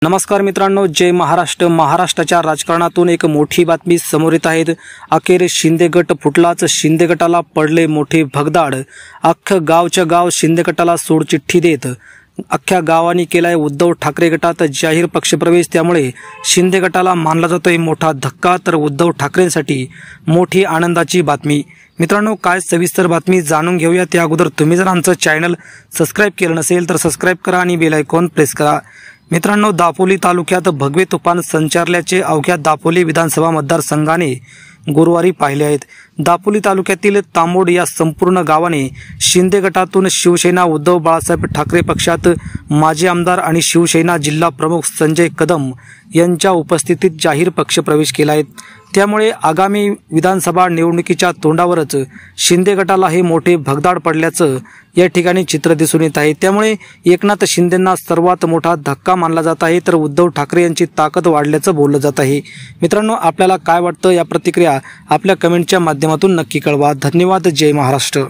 नमस्कार मित्रांनो, जय महाराष्ट्र। महाराष्ट्राच्या राजकारणातून एक मोठी बातमी समोर येत आहे। अखेर शिंदे गट फुटलाच, शिंदे गटाला पडले मोठे भगदाड। अख्खं गावच्या गाव शिंदे गटाला सोडचिठ्ठी देत अख्ख्या गावाने केलाय उद्धव ठाकरे गटात जाहीर पक्षप्रवेश। त्यामुळे शिंदे गटाला मानला जातोय मोठा धक्का, तर उद्धव ठाकरेंसाठी मोठी आनंदाची बातमी। मित्रांनो, काय सविस्तर बातमी जाणून घेऊया त्या अगोदर तुम्ही जर आमचं चॅनल सबस्क्राइब केलं नसेल तर सबस्क्राइब करा आणि बेल आयकॉन प्रेस करा। मित्रांनो, दापोली तालुक्यात भगवे तुफान संचारल्याचे अवघ्या दापोली विधानसभा मतदारसंघाने गुरुवारी पाहिले आहेत। दापोली तालुक्यातील तांबोड या संपूर्ण गावाने शिंदे गटातून शिवसेना उद्धव बाळासाहेब ठाकरे पक्षात माजी आमदार आणि शिवसेना जिल्हा प्रमुख संजय कदम यांच्या उपस्थितीत जाहीर पक्षप्रवेश केला आहे। त्यामुळे आगामी विधानसभा निवडणुकीच्या तोंडावरच शिंदे गटाला हे मोठे भगदाड पडल्याचं या ठिकाणी चित्र दिसून येत आहे। त्यामुळे एकनाथ शिंदेंना सर्वात मोठा धक्का मानला जात आहे, तर उद्धव ठाकरे यांची ताकद वाढल्याचं बोललं जात आहे। मित्रांनो, आपल्याला काय वाटतं या प्रतिक्रिया आपल्या कमेंटच्या माध्यमातून नक्की कळवा। धन्यवाद। जय महाराष्ट्र।